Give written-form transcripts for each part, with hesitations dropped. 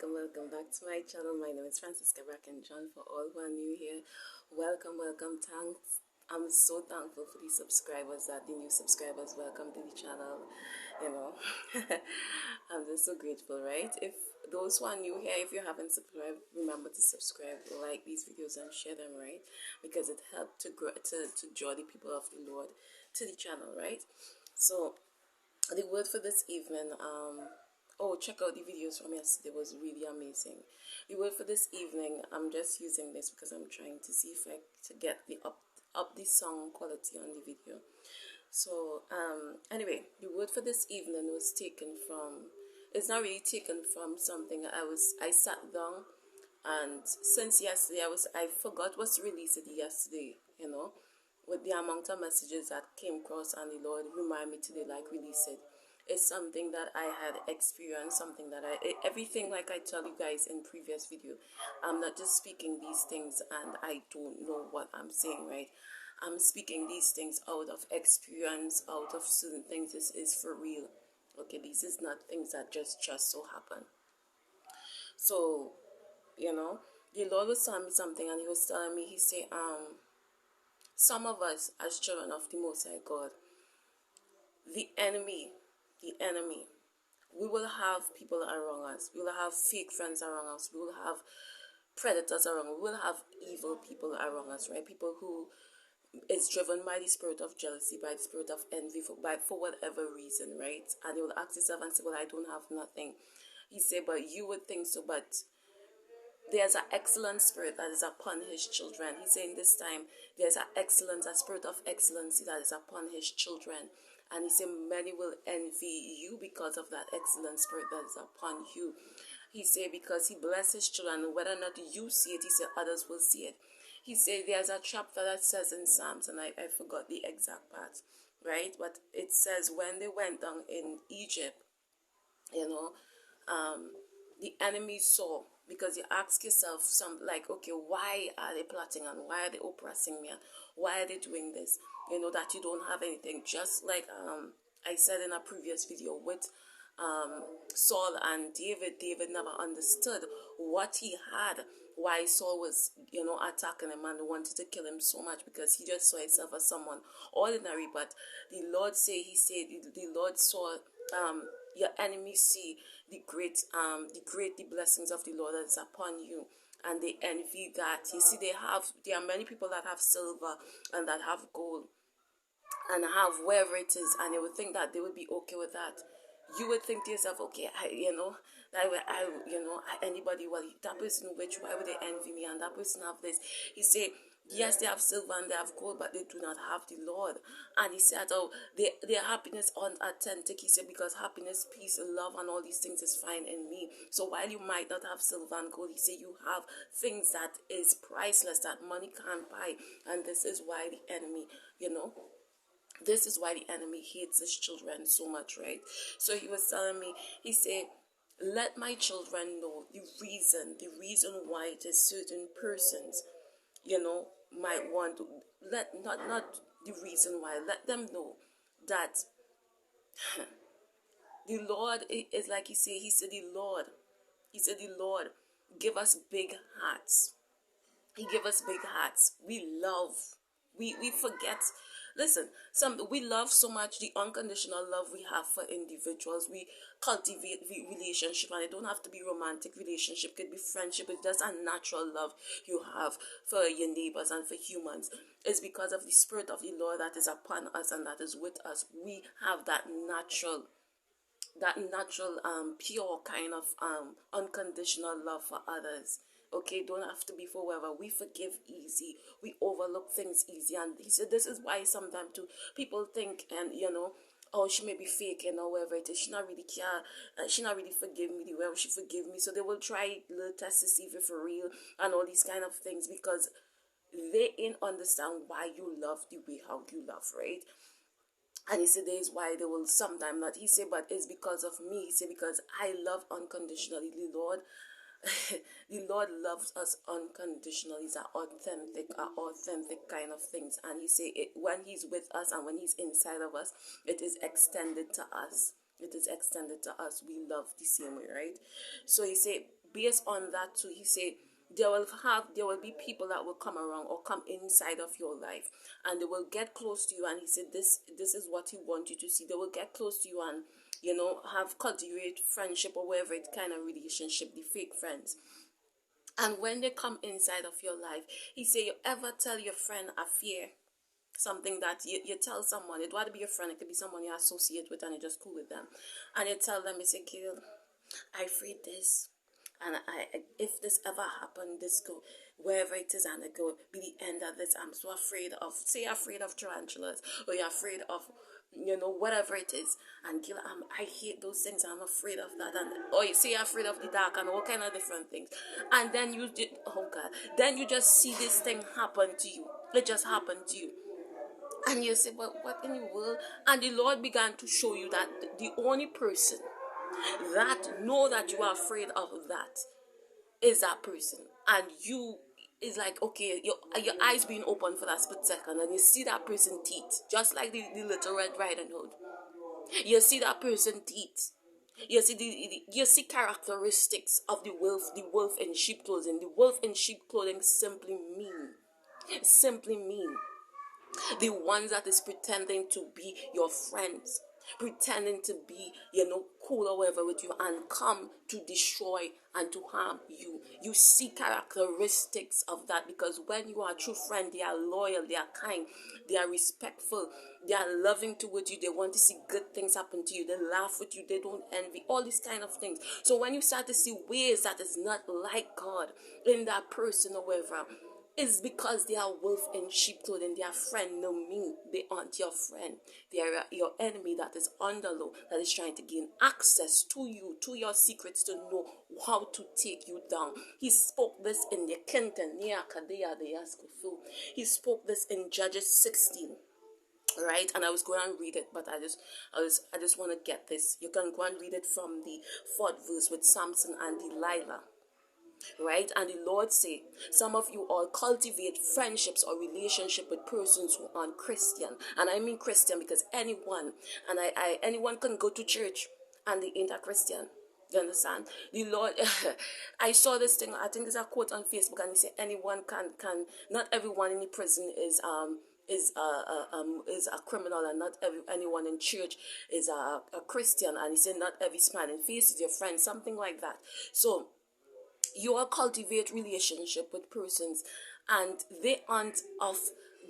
welcome back to my channel. My name is Francisca Brackin John. For all who are new here, welcome. Thanks. I'm so thankful for the subscribers, the new subscribers. Welcome to the channel. You know, I'm just so grateful, right? If those who are new here, if you haven't subscribed, remember to subscribe, like these videos, and share them, right? Because it helped to grow, to draw the people of the Lord to the channel, right? So the word for this evening, oh, check out the videos from yesterday. It was really amazing. The word for this evening, I'm just using this because I'm trying to see if I to get the up the song quality on the video. So anyway, the word for this evening was taken from, it's not really taken from something I sat down, and since yesterday I forgot what's released yesterday, with the amount of messages that came across, and the Lord remind me today, like, release it. It's something that I had experienced, something that everything, like I tell you guys in previous video, I'm not just speaking these things and I don't know what I'm saying, right? I'm speaking these things out of experience, out of certain things. This is for real. Okay, this is not things that just so happen. So, the Lord was telling me something, and he was telling me, he said, some of us as children of the Most High God, the enemy, we will have people around us. We will have fake friends around us. We will have predators around us. We will have evil people around us, right? People who is driven by the spirit of jealousy, by the spirit of envy, for whatever reason, right? And they will ask themselves and say, well, I don't have nothing. He said, but you would think so, but there's an excellent spirit that is upon his children. He's saying this time, there's a spirit of excellency that is upon his children. And he said, many will envy you because of that excellent spirit that is upon you. He said, because he blesses his children, whether or not you see it, he said, others will see it. He said, there's a chapter that says in Psalms, and I forgot the exact part, right? But it says, when they went down in Egypt, the enemy saw, because you ask yourself okay, why are they plotting, and why are they oppressing me, and why are they doing this? That you don't have anything. Just like I said in a previous video with Saul and David never understood what he had, why Saul was, attacking him and wanted to kill him so much, because he just saw himself as someone ordinary. But the Lord said, the Lord saw your enemies see the blessings of the Lord that is upon you, and they envy that. You see, there are many people that have silver and that have gold and have wherever it is, and they would think that they would be okay with that. You would think to yourself, okay, anybody, well, that person rich, why would they envy me? And that person have this. He said, yes, they have silver and they have gold, but they do not have the Lord. And he said, oh, their happiness aren't authentic. He said, because happiness, peace, and love, and all these things is fine in me. So while you might not have silver and gold, he said, you have things that is priceless, that money can't buy. And this is why the enemy, this is why the enemy hates his children so much, right? So he was telling me, he said, let my children know the reason why it is certain persons, might want to, not the reason why, let them know that the Lord is like he said the Lord give us big hearts. He give us big hearts. We love. We forget. Listen, we love so much, the unconditional love we have for individuals. We cultivate the relationship, and it don't have to be romantic relationship. It could be friendship. It's just a natural love you have for your neighbors and for humans. It's because of the spirit of the Lord that is upon us and that is with us. We have that natural, pure kind of unconditional love for others. Okay, don't have to be for whoever. We forgive easy. We overlook things easy. And he said this is why sometimes too people think, and oh, she may be faking or whatever it is. She not really care. She not really forgive me the way she forgive me. So they will try little tests to see if it's for real and all these kind of things, because they ain't understand why you love the way how you love, right? And he said, there is why they will sometimes not. He said, but it's because of me. He said, because I love unconditionally. The Lord, the Lord loves us unconditionally. It's an authentic kind of things. And he said, when he's with us and when he's inside of us, it is extended to us. It is extended to us. We love the same way, right? So he said, based on that too, he said there will be people that will come around or come inside of your life, and they will get close to you, and he said this is what he wants you to see. They will get close to you and have cultivate friendship or whatever it kind of relationship, the fake friends. And when they come inside of your life, he say, you ever tell your friend a fear, something that you tell someone, it would be a friend, it could be someone you associate with and you just cool with them, and you tell them, you say, girl, I afraid this, and if this ever happened, this go wherever it is, and it go be the end of this. I'm so afraid of, say you're afraid of tarantulas, or you're afraid of whatever it is, and girl, I hate those things, I'm afraid of that, and or you say you're afraid of the dark and all kind of different things, and then you did, oh God, then you just see this thing happen to you. It just happened to you. And you say, well, what in the world? And the Lord began to show you that the only person that know that you are afraid of that is that person. And you is like, okay, your eyes being open for that split second, and you see that person teeth, just like the little Red Riding Hood. You see that person teeth. You see you see characteristics of the wolf in sheep clothing. The wolf in sheep clothing simply mean the ones that is pretending to be your friends, pretending to be, cool or whatever with you, and come to destroy and to harm you. You see characteristics of that, because when you are a true friend, they are loyal, they are kind, they are respectful, they are loving towards you, they want to see good things happen to you, they laugh with you, they don't envy, all these kind of things. So when you start to see ways that is not like God in that person or whatever, is because they are wolf in sheep clothing. Their friend no mean. They aren't your friend. They are your enemy that is underlow, that is trying to gain access to you, to your secrets, to know how to take you down. He spoke this in the Kenton. He spoke this in Judges 16. Right, and I was going to read it, but I just want to get this. You can go and read it from the 4th verse with Samson and Delilah. Right, and the Lord say, some of you all cultivate friendships or relationship with persons who aren't Christian, and I mean Christian because anyone, and anyone can go to church and they ain't a Christian. You understand? The Lord, I saw this thing. I think there's a quote on Facebook, and he said anyone can. Not everyone in the prison is a criminal, and not anyone in church is a Christian, and he said not every smiling face is your friend, something like that. So you all cultivate relationship with persons and they aren't of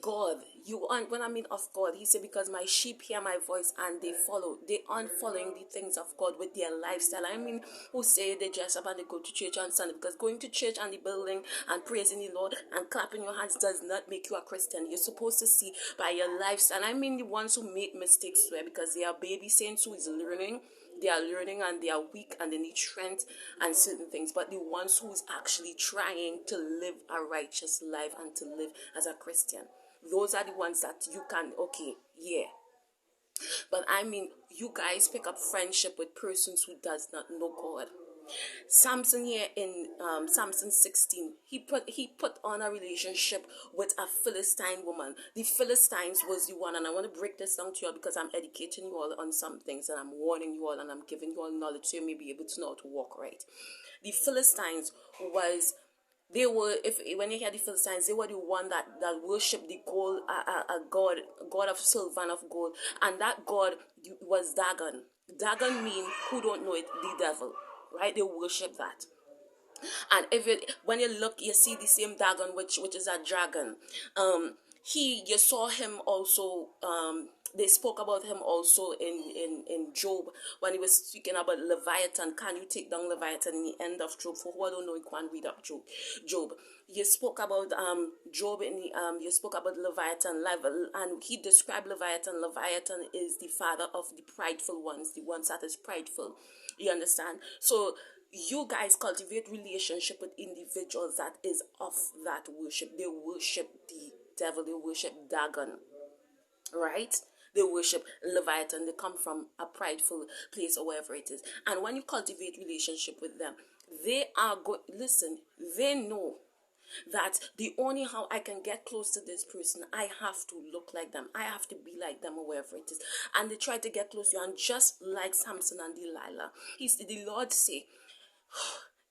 God. You aren't, when I mean of God, he said, because my sheep hear my voice and they follow. They aren't following the things of God with their lifestyle. I mean, who say they dress up and they go to church on Sunday, because going to church and the building and praising the Lord and clapping your hands does not make you a Christian. You're supposed to see by your lifestyle. I mean the ones who make mistakes swear, because they are baby saints who is learning. They are learning and they are weak and they need strength and certain things. But the ones who is actually trying to live a righteous life and to live as a Christian, those are the ones that you can, okay, yeah. But I mean, you guys pick up friendship with persons who does not know God. Samson here in Samson 16, he put on a relationship with a Philistine woman. The Philistines was the one, and I want to break this down to you all because I'm educating you all on some things, and I'm warning you all, and I'm giving you all knowledge so you may be able to know how to walk right. The Philistines was, they were, if when you hear the Philistines, they were the one that worshipped the gold, a god of silver and of gold, and that god was Dagon. Dagon mean, who don't know it, the devil. Right, they worship that, and when you look, you see the same Dagon, which is a dragon. You saw him also. They spoke about him also in Job when he was speaking about Leviathan. Can you take down Leviathan in the end of Job? For who I don't know, you can't read up Job. You spoke about Job in the you spoke about Leviathan, and he described Leviathan. Leviathan is the father of the prideful ones, the ones that is prideful. You understand? So you guys cultivate relationship with individuals that is of that worship. They worship the devil. They worship Dagon. Right? They worship Leviathan. They come from a prideful place or wherever it is. And when you cultivate relationship with them, they are listen, they know that the only how I can get close to this person, I have to look like them. I have to be like them or wherever it is. And they try to get close to you. And just like Samson and Delilah, the Lord say,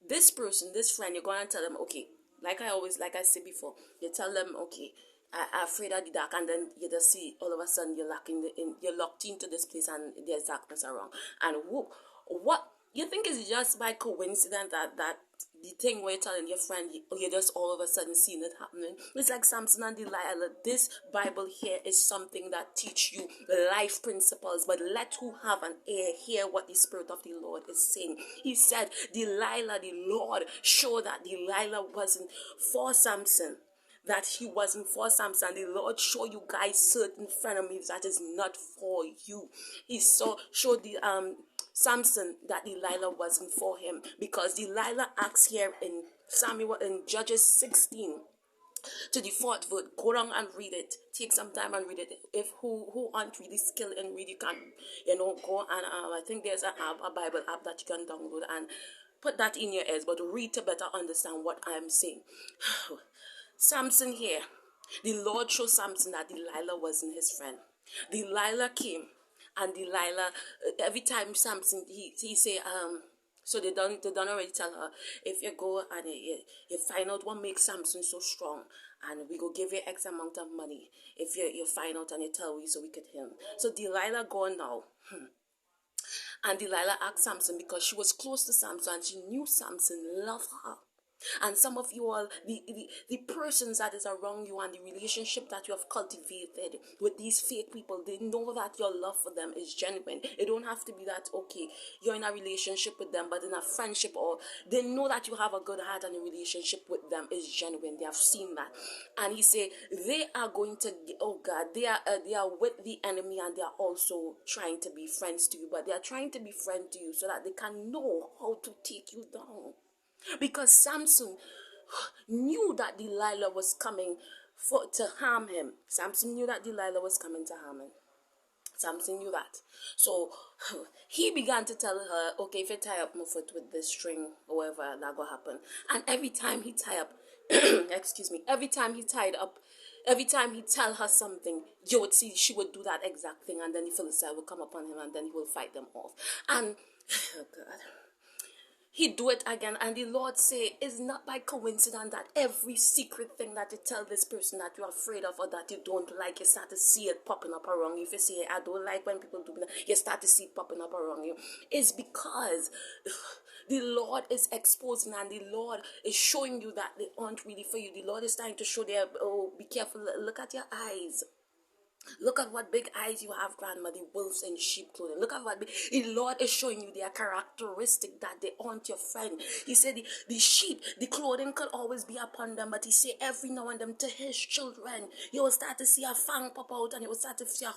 this person, this friend, you're going to tell them, okay, like I said before, you tell them, okay, I'm afraid of the dark, and then you just see all of a sudden you're locked into this place and there's darkness around. And whoop, what you think is just by coincidence that the thing where you're telling your friend, you're just all of a sudden seeing it happening. It's like Samson and Delilah. This Bible here is something that teach you life principles, but let who have an ear hear what the Spirit of the Lord is saying. He said, Delilah, the Lord showed that Delilah wasn't for Samson, that he wasn't for Samson. The Lord show you guys certain frenemies that is not for you. He showed the Samson that Delilah wasn't for him, because Delilah asks here in Judges 16 to the 4th verse. Go down and read it. Take some time and read it. If who aren't really skilled in read, you can go and I think there's a Bible app that you can download and put that in your ears, but read to better understand what I'm saying. Samson here, the Lord showed Samson that Delilah wasn't his friend. Delilah came, and Delilah, every time Samson, he say, so they don't already tell her, if you go and you find out what makes Samson so strong, and we go give you X amount of money, if you find out and you tell we, so we could hear him. So Delilah gone now. And Delilah asked Samson, because she was close to Samson and she knew Samson loved her. And some of you all, the persons that is around you and the relationship that you have cultivated with these fake people, they know that your love for them is genuine. It don't have to be that, okay, you're in a relationship with them, but in a friendship, or they know that you have a good heart and a relationship with them is genuine. They have seen that. And he said, they are going to, oh God, they are with the enemy, and they are also trying to be friends to you, but they are trying to be friends to you so that they can know how to take you down. Because Samson knew that Delilah was coming to harm him. Samson knew that Delilah was coming to harm him. Samson knew that. So he began to tell her, okay, if you tie up my foot with this string or whatever, that will happen. And every time he tie up, every time he tied up, every time he tell her something, you would see she would do that exact thing, and then the Philistine will come upon him, and then he will fight them off. And, oh God, he do it again, and the Lord say, it's not by coincidence that every secret thing that you tell this person that you're afraid of or that you don't like, you start to see it popping up around you. If you say, I don't like when people do that, you start to see it popping up around you. It's because the Lord is exposing, and the Lord is showing you that they aren't really for you. The Lord is trying to show them, oh, be careful, look at your eyes. Look at what big eyes you have, grandma, the wolves in sheep clothing. Look at what the Lord is showing you their characteristic, that they aren't your friend. He said the sheep, the clothing could always be upon them, but he said every now and then to his children, you will start to see a fang pop out, and you will start to see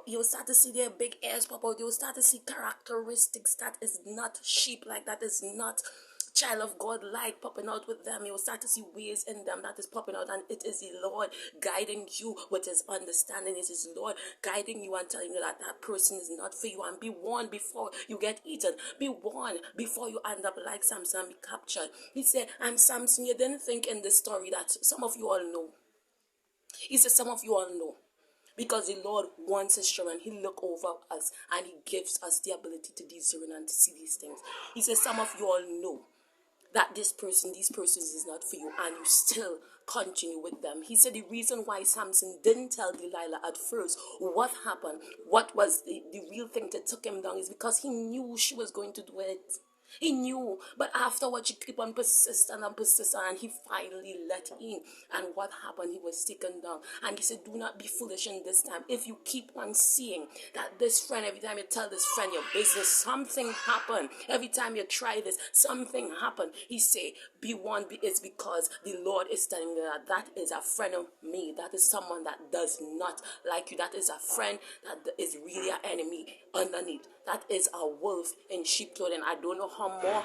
you will start to see their big ears pop out. You will start to see characteristics that is not sheep, like that is not child of God light popping out with them. You will start to see ways in them that is popping out, and it is the Lord guiding you with his understanding. It is the Lord guiding you and telling you that that person is not for you. And be warned before you get eaten. Be warned before you end up like Samson and be captured. He said, I'm Samson. You didn't think in this story that some of you all know. He said, some of you all know. Because the Lord wants his children. He look over us and he gives us the ability to discern and to see these things. He says, some of you all know that these persons is not for you, and you still continue with them. He said the reason why Samson didn't tell Delilah at first what happened, what was the real thing that took him down, is because he knew she was going to do it. He knew, but afterwards she kept on persistent, and he finally let in. And what happened? He was taken down. And he said, do not be foolish in this time. If you keep on seeing that this friend, every time you tell this friend your business, something happened. Every time you try this, something happened. He said, be warned, it's because the Lord is telling you that that is a friend of me. That is someone that does not like you. That is a friend that is really an enemy underneath. That is a wolf in sheep clothing. I don't know how more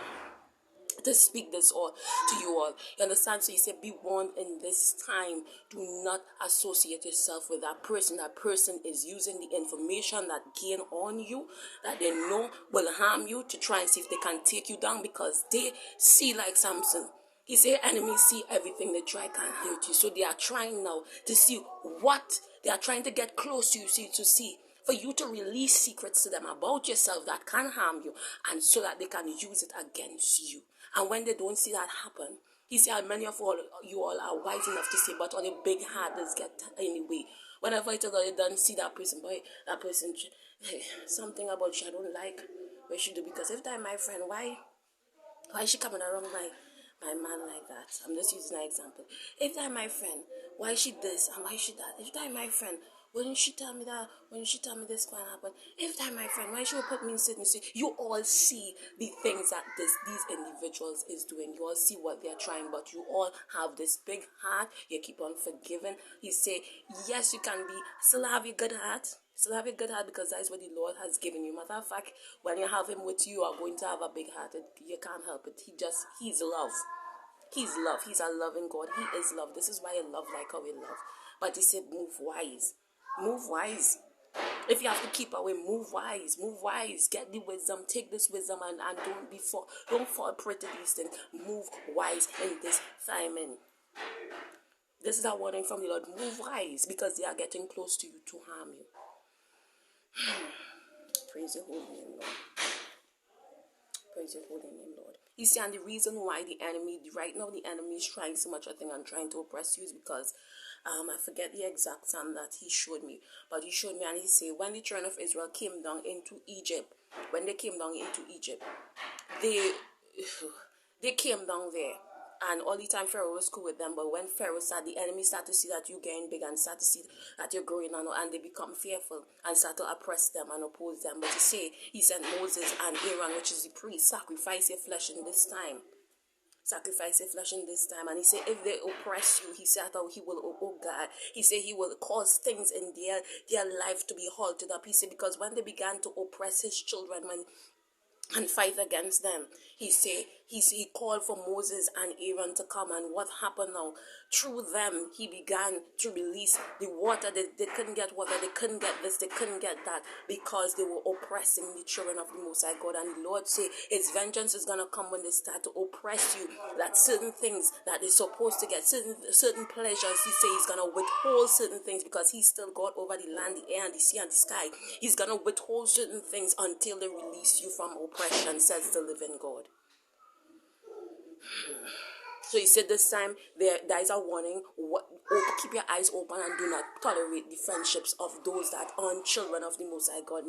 to speak this all to you all. You understand? So he said, be warned in this time. Do not associate yourself with that person. That person is using the information that gain on you, that they know will harm you, to try and see if they can take you down, because they see like Samson. He said enemies see everything, they try can't hurt you. So they are trying now to see what, they are trying to get close to you, to see for you to release secrets to them about yourself that can harm you, and so that they can use it against you. And when they don't see that happen, he said, many of you all are wise enough to say, but on your big hearters get anyway. Whenever it is that you don't see that person, boy, that person, hey, something about you I don't like, what she do, because if that my friend, why is she coming around my man like that? I'm just using an example. If that my friend, why is she this and why is she that? If that my friend, wouldn't she tell me that? Wouldn't she tell me this can happen? If that my friend, why she will put me in certain situation? You all see the things that these individuals is doing. You all see what they're trying, but you all have this big heart. You keep on forgiving. He say, yes, you can be, still have a good heart. Still have a good heart, because that is what the Lord has given you. Matter of fact, when you have him with you, you are going to have a big heart. You can't help it. He's love. He's love. He's a loving God. He is love. This is why I love like how we love. But he said, move wise. Move wise. If you have to keep away, move wise. Move wise. Get the wisdom. Take this wisdom and don't fall prey to these things. Move wise in this timing. This is a warning from the Lord. Move wise, because they are getting close to you to harm you. Praise your holy name, Lord. Praise your holy name, Lord. You see, and the reason why the enemy is trying so much, I think, and trying to oppress you is because I forget the exact time that he showed me, but he showed me and he said, when the children of Israel came down into Egypt, they came down there. And all the time Pharaoh was cool with them, but when Pharaoh the enemy start to see that you're getting big and start to see that you're growing and they become fearful and start to oppress them and oppose them. But he sent Moses and Aaron, which is the priest, sacrifice your flesh in this time. Sacrifice your flesh in this time. And he said, if they oppress you, he said that he will, oh God, he said he will cause things in their life to be halted up. He said, because when they began to oppress his children, and fight against them, he called for Moses and Aaron to come, and what happened now? Through them, he began to release the water. They couldn't get water, they couldn't get this, they couldn't get that, because they were oppressing the children of the Most High God. And the Lord said, his vengeance is going to come when they start to oppress you, that certain things that they're supposed to get, certain pleasures, he says he's going to withhold certain things, because he's still God over the land, the air, and the sea, and the sky. He's going to withhold certain things until they release you from oppression, says the living God. So he said this time, there is a warning. Keep your eyes open and do not tolerate the friendships of those that aren't children of the Most High God,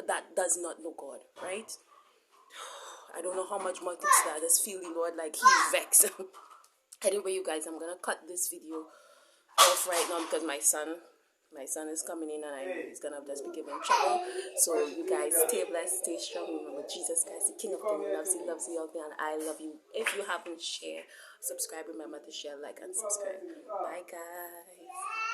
that does not know God, right? I don't know how much more I just feel the Lord like he's vexed. Anyway, you guys, I'm going to cut this video off right now, because my son is coming in and I know he's going to just be giving trouble. So you guys, stay blessed, stay strong. Remember, Jesus Christ, the King of Kings, loves you, and I love you. If you haven't shared, subscribe, remember to share, like, and subscribe. Bye, guys.